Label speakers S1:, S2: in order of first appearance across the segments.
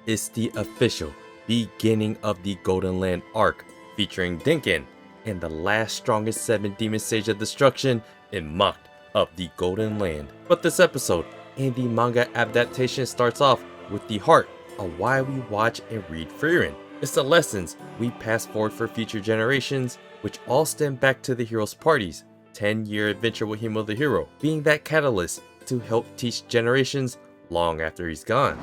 S1: It's the official beginning of the Golden Land arc, featuring Denken and the last strongest 7 demon sage of destruction in Macht of the Golden Land. But this episode and the manga adaptation starts off with the heart of why we watch and read Frieren. It's the lessons we pass forward for future generations, which all stem back to the hero's party's 10-year adventure with Himmel the Hero, being that catalyst to help teach generations long after he's gone.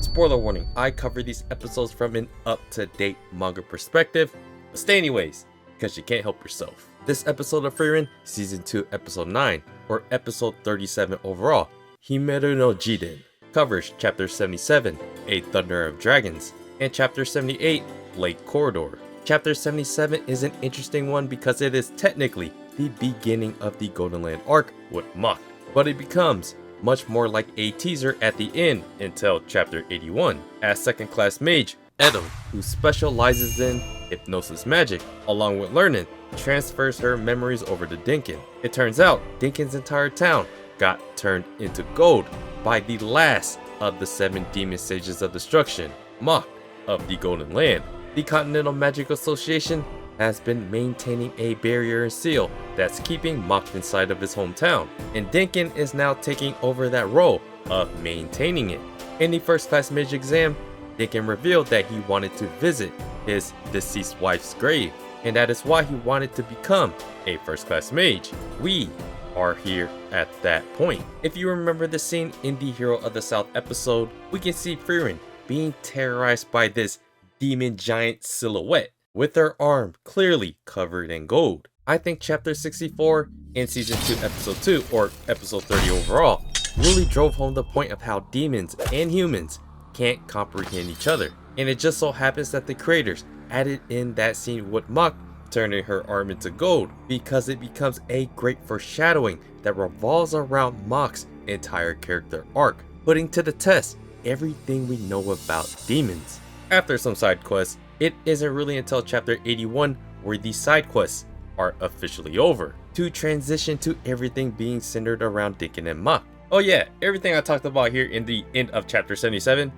S1: Spoiler warning, I cover these episodes from an up-to-date manga perspective, but stay anyways, because you can't help yourself. This episode of Frieren, Season 2, Episode 9, or Episode 37 overall, Himmel no Jiden, covers Chapter 77, A Thunder of Dragons, and Chapter 78, Lake Corridor. Chapter 77 is an interesting one because it is technically the beginning of the Golden Land arc with Macht, but it becomes much more like a teaser at the end until Chapter 81, as second class mage Edel, who specializes in hypnosis magic, along with Lernen, transfers her memories over to Denken. It turns out Denken's entire town got turned into gold by the last of the 7 demon sages of destruction, Macht of the Golden Land. The Continental Magic Association has been maintaining a barrier and seal that's keeping Macht inside of his hometown, and Denken is now taking over that role of maintaining it. In the first class mage exam, Denken revealed that he wanted to visit his deceased wife's grave, and that is why he wanted to become a first class mage. We are here at that point. If you remember the scene in the Hero of the South episode, we can see Frieren being terrorized by this demon giant silhouette, with her arm clearly covered in gold. I think Chapter 64 in Season 2 Episode 2, or Episode 30 overall, really drove home the point of how demons and humans can't comprehend each other. And it just so happens that the creators added in that scene with Macht turning her arm into gold, because it becomes a great foreshadowing that revolves around Macht's entire character arc, putting to the test everything we know about demons. After some side quests, it isn't really until Chapter 81 where these side quests are officially over, to transition to everything being centered around Denken and Macht. Oh yeah, everything I talked about here in the end of Chapter 77,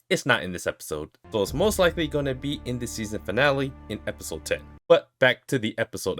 S1: it's not in this episode, so it's most likely going to be in the season finale in Episode 10. But back to the episode.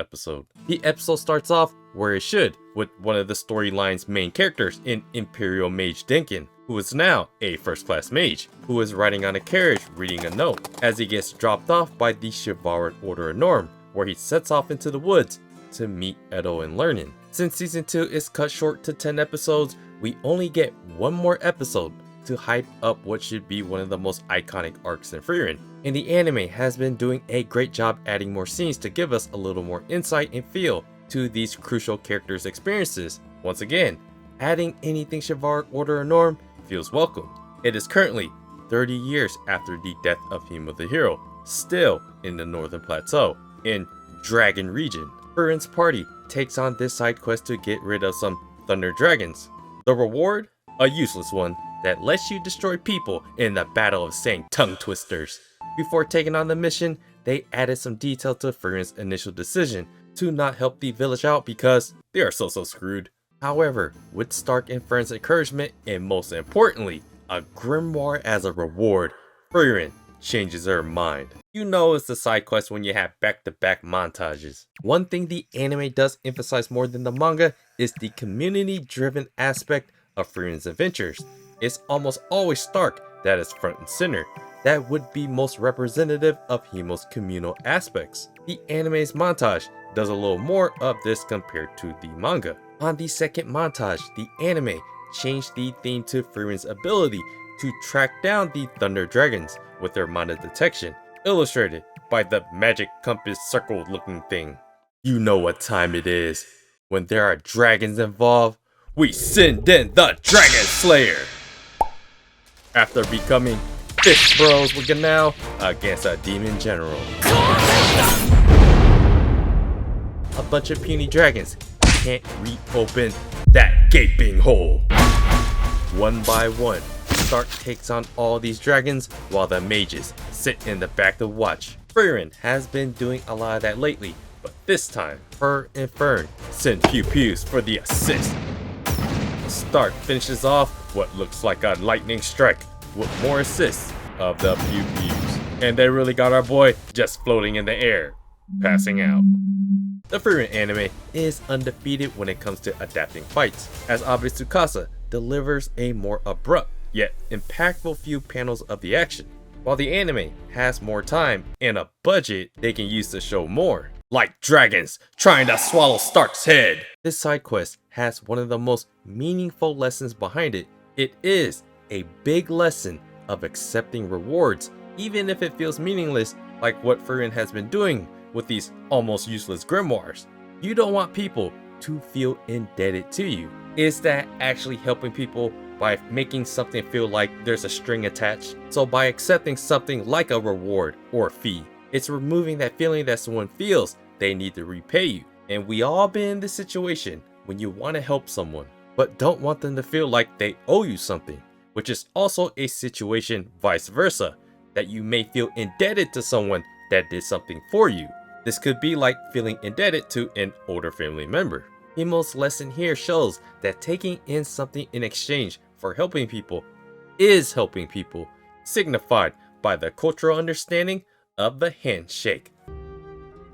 S1: The episode starts off where it should, with one of the storyline's main characters in Imperial Mage Denken, who is now a first class mage, who is riding on a carriage reading a note, as he gets dropped off by the chivalric Order of Norm, where he sets off into the woods to meet Edel and Lernen. Since Season 2 is cut short to 10 episodes, we only get one more episode to hype up what should be one of the most iconic arcs in Frieren. And the anime has been doing a great job adding more scenes to give us a little more insight and feel to these crucial characters' experiences. Once again, adding anything chivalric Order of Norm feels welcome. It is currently 30 years after the death of Himmel the Hero, still in the Northern Plateau, in Dragon Region. Frieren's party takes on this side quest to get rid of some thunder dragons. The reward? A useless one that lets you destroy people in the Battle of St. Tongue Twisters. Before taking on the mission, they added some detail to Frieren's initial decision to not help the village out because they are so screwed. However, with Stark and Fern's encouragement, and most importantly, a grimoire as a reward, Frieren changes her mind. You know it's the side quest when you have back-to-back montages. One thing the anime does emphasize more than the manga is the community-driven aspect of Frieren's adventures. It's almost always Stark that is front and center. That would be most representative of Himmel's communal aspects. The anime's montage does a little more of this compared to the manga. On the second montage, the anime changed the theme to Frieren's ability to track down the thunder dragons with their mana detection, illustrated by the magic compass circle looking thing. You know what time it is. When there are dragons involved, we send in the Dragon Slayer! After becoming fist bros with Ganao against a demon general. A bunch of puny dragons can't reopen that gaping hole. One by one, Stark takes on all these dragons while the mages sit in the back to watch. Frieren has been doing a lot of that lately, but this time, her and Fern send pew-pews for the assist. Stark finishes off what looks like a lightning strike with more assists of the pew pews. And they really got our boy just floating in the air, passing out. The Frieren anime is undefeated when it comes to adapting fights, as Abe Tsukasa delivers a more abrupt yet impactful few panels of the action, while the anime has more time and a budget they can use to show more, like dragons trying to swallow Stark's head. This side quest has one of the most meaningful lessons behind it. It is a big lesson of accepting rewards, even if it feels meaningless, like what Frieren has been doing with these almost useless grimoires. You don't want people to feel indebted to you. Is that actually helping people by making something feel like there's a string attached? So by accepting something like a reward or fee, it's removing that feeling that someone feels they need to repay you. And we all been in this situation when you want to help someone, but don't want them to feel like they owe you something, which is also a situation vice versa, that you may feel indebted to someone that did something for you. This could be like feeling indebted to an older family member. Himmel's lesson here shows that taking in something in exchange for helping people is helping people, signified by the cultural understanding of the handshake.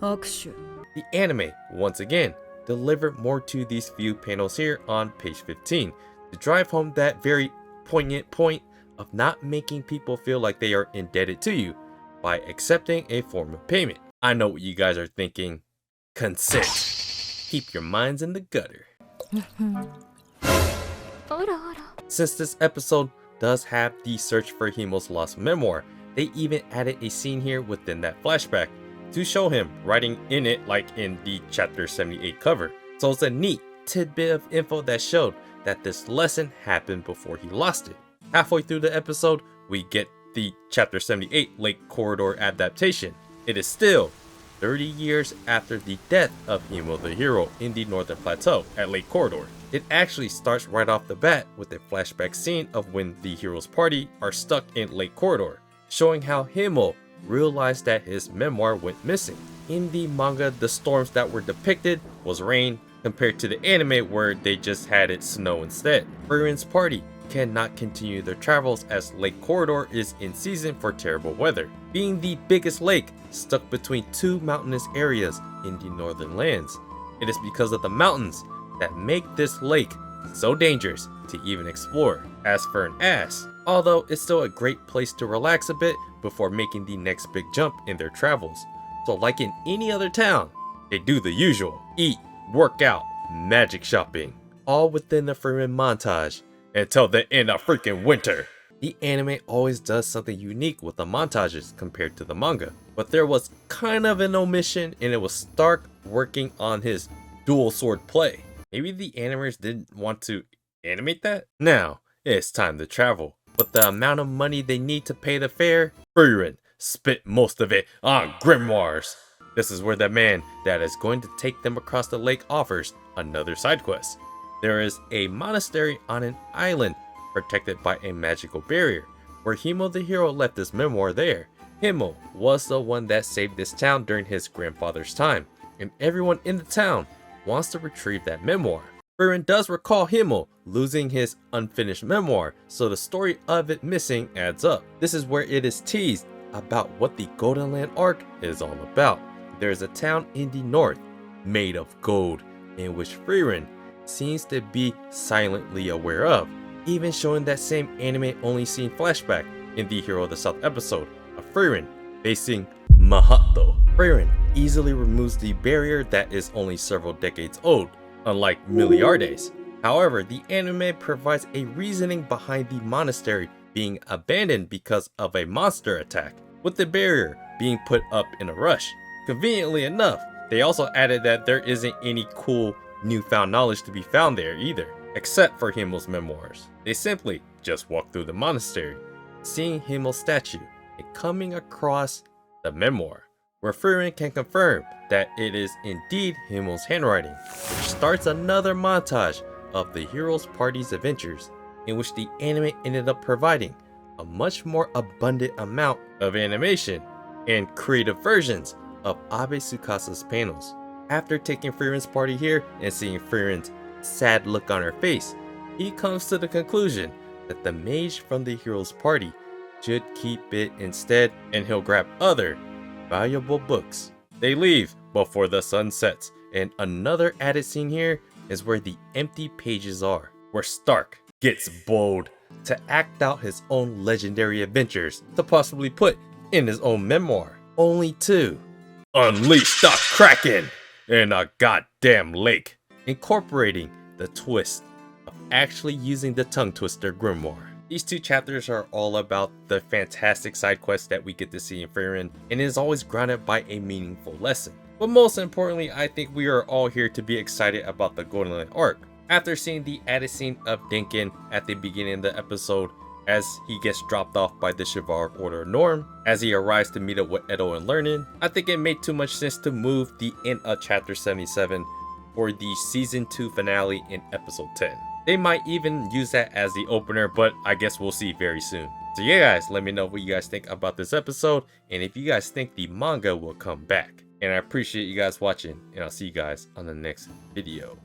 S1: The anime, once again, delivered more to these few panels here on page 15 to drive home that very poignant point of not making people feel like they are indebted to you by accepting a form of payment. I know what you guys are thinking. Consent. Keep your minds in the gutter. Since this episode does have the search for Himmel's lost memoir, they even added a scene here within that flashback to show him writing in it like in the chapter 78 cover. So it's a neat tidbit of info that showed that this lesson happened before he lost it. Halfway through the episode, we get the chapter 78 Lake Corridor adaptation. It is still 30 years after the death of Himmel the Hero in the Northern Plateau at Lake Corridor. It actually starts right off the bat with a flashback scene of when the hero's party are stuck in Lake Corridor, showing how Himmel realized that his memoir went missing. In the manga, the storms that were depicted was rain, compared to the anime where they just had it snow instead. Frieren's party cannot continue their travels as Lake Corridor is in season for terrible weather, being the biggest lake stuck between two mountainous areas in the northern lands. It is because of the mountains that make this lake so dangerous to even explore, as Fern asks, although it's still a great place to relax a bit before making the next big jump in their travels. So like in any other town, they do the usual: eat, work out, magic shopping, all within the Frieren montage until the end of freaking winter. The anime always does something unique with the montages compared to the manga, but there was kind of an omission, and it was Stark working on his dual sword play. Maybe the animators didn't want to animate that? Now, it's time to travel. But the amount of money they need to pay the fare, Frieren spent most of it on grimoires. This is where the man that is going to take them across the lake offers another side quest. There is a monastery on an island protected by a magical barrier, where Himmel the Hero left his memoir there. Himmel was the one that saved this town during his grandfather's time, and everyone in the town wants to retrieve that memoir. Frieren does recall Himmel losing his unfinished memoir, so the story of it missing adds up. This is where it is teased about what the Golden Land arc is all about. There is a town in the north made of gold, in which Frieren seems to be silently aware of, even showing that same anime only scene flashback in the Hero of the South episode of Frieren facing Macht. Frieren easily removes the barrier that is only several decades old, unlike Milliardes. However, the anime provides a reasoning behind the monastery being abandoned because of a monster attack, with the barrier being put up in a rush. Conveniently enough, they also added that there isn't any cool newfound knowledge to be found there either, except for Himmel's memoirs. They simply just walk through the monastery, seeing Himmel's statue and coming across the memoir, where Frieren can confirm that it is indeed Himmel's handwriting, which starts another montage of the hero's party's adventures, in which the anime ended up providing a much more abundant amount of animation and creative versions of Abe Tsukasa's panels. After taking Frieren's party here and seeing Frieren's sad look on her face, he comes to the conclusion that the mage from the hero's party should keep it instead, and he'll grab other valuable books. They leave before the sun sets, and another added scene here is where the empty pages are, where Stark gets bold to act out his own legendary adventures to possibly put in his own memoir, only to unleash the Kraken in a goddamn lake, incorporating the twist of actually using the tongue twister grimoire. These 2 chapters are all about the fantastic side quests that we get to see in Frieren, and is always grounded by a meaningful lesson. But most importantly, I think we are all here to be excited about the Golden Land arc. After seeing the added scene of Denken at the beginning of the episode, as he gets dropped off by the Chivalric Order of Norm, as he arrives to meet up with Edel and Lernen, I think it made too much sense to move the end of chapter 77 for the season 2 finale in episode 10. They might even use that as the opener, but I guess we'll see very soon. So yeah guys, let me know what you guys think about this episode, and if you guys think the manga will come back. And I appreciate you guys watching, and I'll see you guys on the next video.